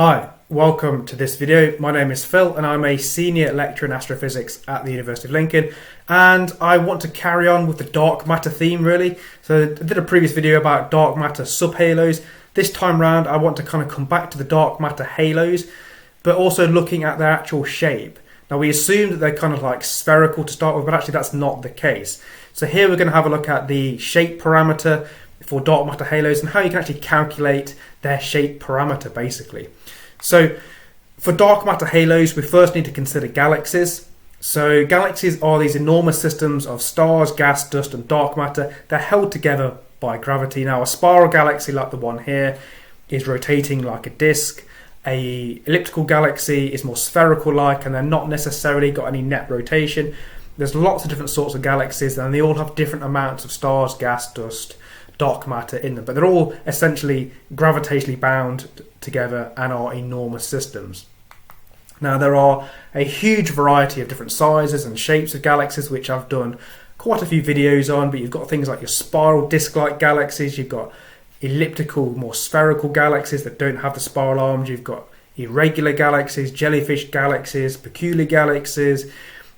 Hi, welcome to this video. My name is Phil and I'm a senior lecturer in astrophysics at the University of Lincoln, and I want to carry on with the dark matter theme really. So I did a previous video about dark matter subhalos. This time round I want to kind of come back to the dark matter halos, but also looking at their actual shape. Now we assume that they're kind of like spherical to start with, but actually that's not the case. So here we're going to have a look at the shape parameter for dark matter halos and how you can actually calculate their shape parameter basically. So for dark matter halos, we first need to consider galaxies. So galaxies are these enormous systems of stars, gas, dust and dark matter. They're held together by gravity. Now a spiral galaxy like the one here is rotating like a disk. A elliptical galaxy is more spherical like, and they're not necessarily got any net rotation. There's lots of different sorts of galaxies and they all have different amounts of stars, gas, dust, dark matter in them, but they're all essentially gravitationally bound together and are enormous systems. Now there are a huge variety of different sizes and shapes of galaxies, which I've done quite a few videos on, but you've got things like your spiral disk-like galaxies, you've got elliptical, more spherical galaxies that don't have the spiral arms, you've got irregular galaxies, jellyfish galaxies, peculiar galaxies,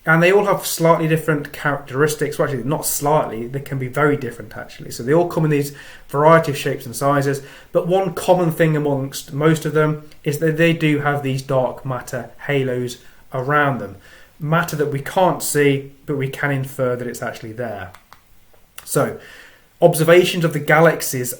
and they all have slightly different characteristics. Well, actually not slightly, they can be very different actually. So they all come in these variety of shapes and sizes, but one common thing amongst most of them is that they do have these dark matter halos around them. Matter that we can't see, but we can infer that it's actually there. So observations of the galaxies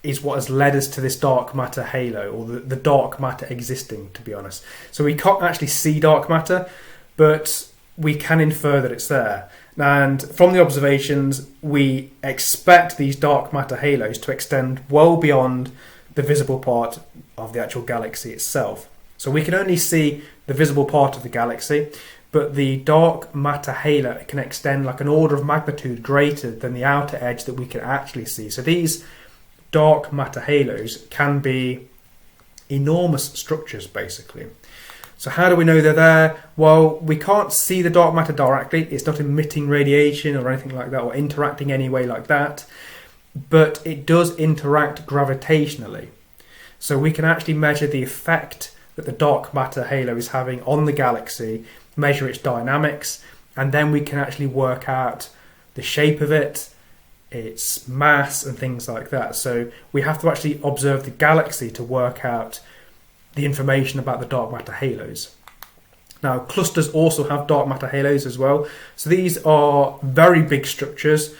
is what has led us to this dark matter halo, or the dark matter existing, to be honest. So we can't actually see dark matter, but we can infer that it's there. And from the observations, we expect these dark matter halos to extend well beyond the visible part of the actual galaxy itself. So we can only see the visible part of the galaxy, but the dark matter halo can extend like an order of magnitude greater than the outer edge that we can actually see. So these dark matter halos can be enormous structures basically. So how do we know they're there? Well, we can't see the dark matter directly. It's not emitting radiation or anything like that, or interacting anyway like that, but it does interact gravitationally. So we can actually measure the effect that the dark matter halo is having on the galaxy, measure its dynamics, and then we can actually work out the shape of it, its mass and things like that. So we have to actually observe the galaxy to work out the information about the dark matter halos. Now clusters also have dark matter halos as well. So these are very big structures,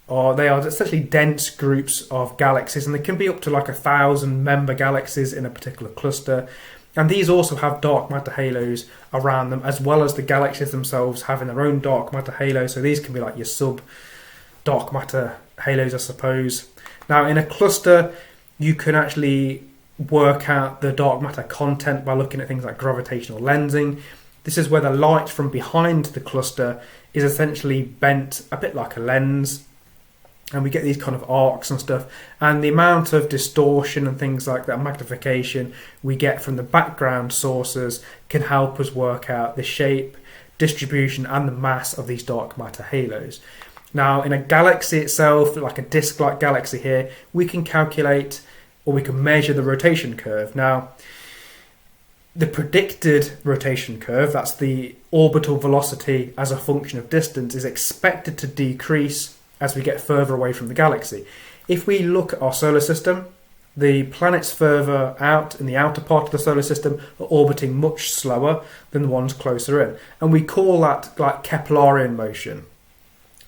or they are essentially dense groups of galaxies, and they can be up to like 1,000 member galaxies in a particular cluster. And these also have dark matter halos around them, as well as the galaxies themselves having their own dark matter halo. So these can be like your sub dark matter halos, I suppose. Now in a cluster you can actually work out the dark matter content by looking at things like gravitational lensing. This is where the light from behind the cluster is essentially bent a bit like a lens, and we get these kind of arcs and stuff, and the amount of distortion and things like that, magnification we get from the background sources, can help us work out the shape, distribution and the mass of these dark matter halos. Now in a galaxy itself, like a disk-like galaxy here, we can calculate, or we can measure the rotation curve. Now the predicted rotation curve, that's the orbital velocity as a function of distance, is expected to decrease as we get further away from the galaxy. If we look at our solar system, the planets further out in the outer part of the solar system are orbiting much slower than the ones closer in, and we call that like Keplerian motion.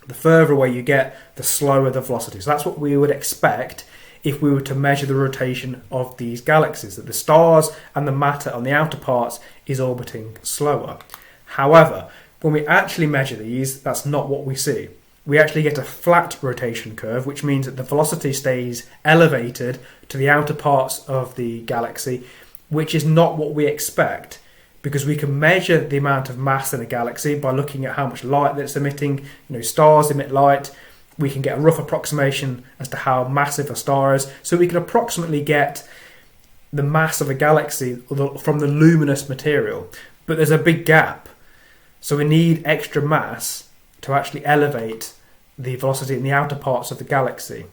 The further away you get, the slower the velocity. So that's what we would expect if we were to measure the rotation of these galaxies, that the stars and the matter on the outer parts is orbiting slower. However, when we actually measure these, that's not what we see. We actually get a flat rotation curve, which means that the velocity stays elevated to the outer parts of the galaxy, which is not what we expect, because we can measure the amount of mass in a galaxy by looking at how much light that's emitting. Stars emit light. We can get a rough approximation as to how massive a star is, so we can approximately get the mass of a galaxy from the luminous material. But there's a big gap, so we need extra mass to actually elevate the velocity in the outer parts of the galaxy.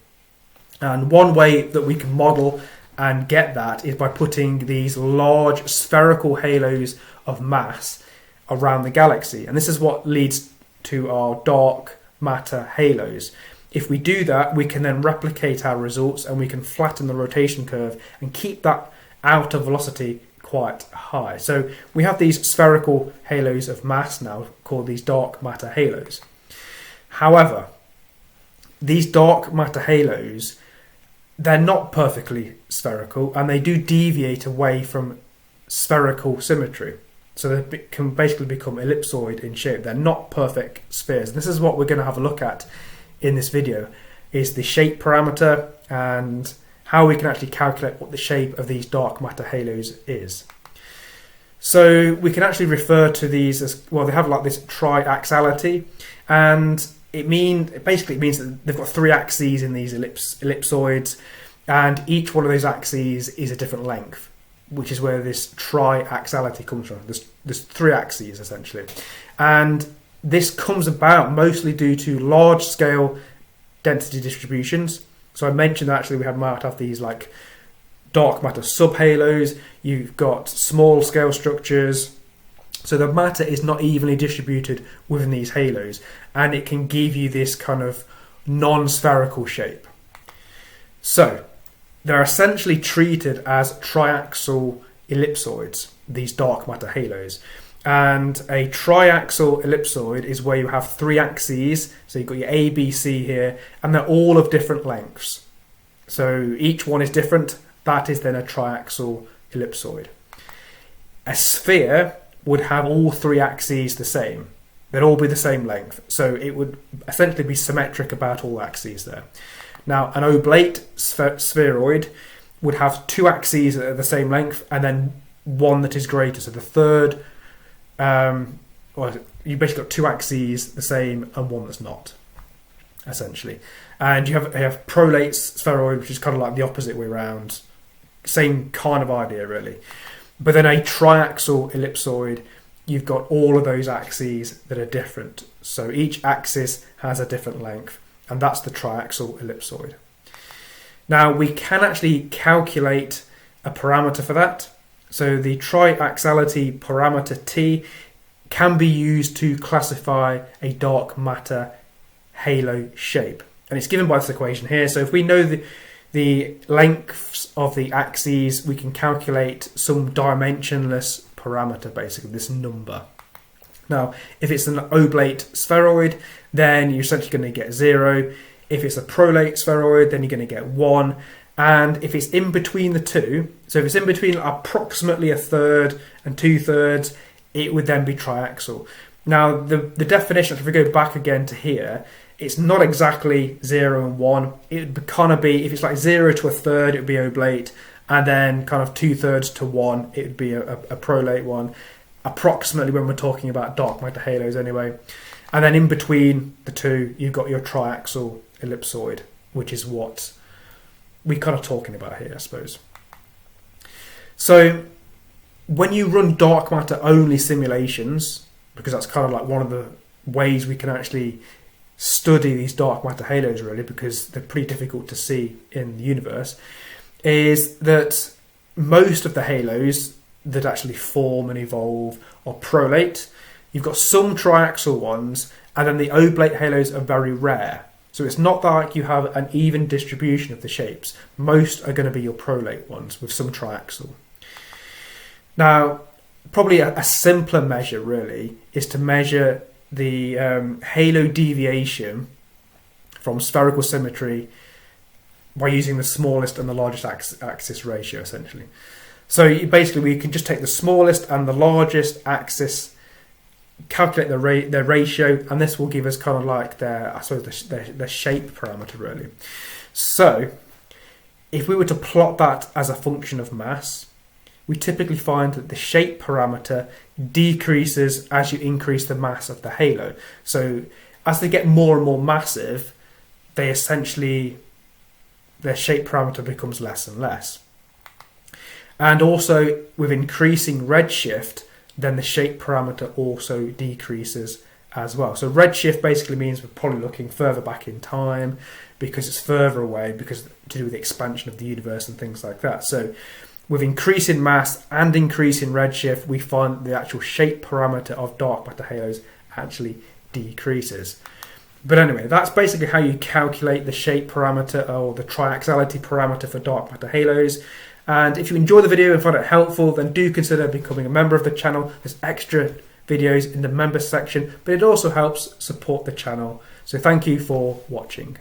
And one way that we can model and get that is by putting these large spherical halos of mass around the galaxy. And this is what leads to our dark matter halos. If we do that, we can then replicate our results and we can flatten the rotation curve and keep that outer velocity quite high. So we have these spherical halos of mass now called these dark matter halos. However, these dark matter halos, they're not perfectly spherical and they do deviate away from spherical symmetry. So they can basically become ellipsoid in shape. They're not perfect spheres. This is what we're going to have a look at in this video, is the shape parameter and how we can actually calculate what the shape of these dark matter halos is. So we can actually refer to these as, well, they have like this triaxiality, and it means that they've got 3 axes in these ellipsoids, and each one of those axes is a different length, which is where this triaxiality comes from. There's 3 axes essentially, and this comes about mostly due to large scale density distributions. So I mentioned that actually we might have these like dark matter subhalos, you've got small scale structures, so the matter is not evenly distributed within these halos, and it can give you this kind of non-spherical shape. So they're essentially treated as triaxial ellipsoids, these dark matter halos. And a triaxial ellipsoid is where you have 3 axes, so you've got your A, B, C here, and they're all of different lengths. So each one is different. That is then a triaxial ellipsoid. A sphere would have all 3 axes the same. They'd all be the same length. So it would essentially be symmetric about all axes there. Now, an oblate spheroid would have 2 axes that are the same length and then one that is greater. So the third, you basically got 2 axes the same and one that's not, essentially. And you have prolate spheroid, which is kind of like the opposite way around. Same kind of idea, really. But then a triaxial ellipsoid, you've got all of those axes that are different. So each axis has a different length, and that's the triaxial ellipsoid. Now, we can actually calculate a parameter for that. So the triaxiality parameter T can be used to classify a dark matter halo shape. And it's given by this equation here. So if we know the lengths of the axes, we can calculate some dimensionless parameter, basically this number. Now, if it's an oblate spheroid, then you're essentially going to get 0. If it's a prolate spheroid, then you're going to get 1. And if it's in between the two, so if it's in between approximately 1/3 and 2/3, it would then be triaxial. Now, the definition, if we go back again to here, it's not exactly 0 and 1. It would kind of be, if it's like 0 to 1/3, it would be oblate, and then kind of 2/3 to 1, it would be a prolate one, approximately when we're talking about dark matter halos anyway. And then in between the two, you've got your triaxial ellipsoid, which is what we're kind of talking about here, I suppose. So when you run dark matter only simulations, because that's kind of like one of the ways we can actually study these dark matter halos, really, because they're pretty difficult to see in the universe, is that most of the halos that actually form and evolve are prolate. You've got some triaxial ones, and then the oblate halos are very rare. So it's not like you have an even distribution of the shapes. Most are going to be your prolate ones with some triaxial. Now, probably a simpler measure, really, is to measure the halo deviation from spherical symmetry by using the smallest and the largest axis ratio, essentially. So basically, we can just take the smallest and the largest axis, calculate their ratio, and this will give us kind of like their shape parameter, really. So if we were to plot that as a function of mass, we typically find that the shape parameter decreases as you increase the mass of the halo. So as they get more and more massive, their shape parameter becomes less and less. And also with increasing redshift, then the shape parameter also decreases as well. So redshift basically means we're probably looking further back in time because it's further away, because to do with the expansion of the universe and things like that. So with increasing mass and increasing redshift, we find the actual shape parameter of dark matter halos actually decreases. But anyway, that's basically how you calculate the shape parameter or the triaxiality parameter for dark matter halos. And if you enjoy the video and find it helpful, then do consider becoming a member of the channel. There's extra videos in the members section, but it also helps support the channel. So thank you for watching.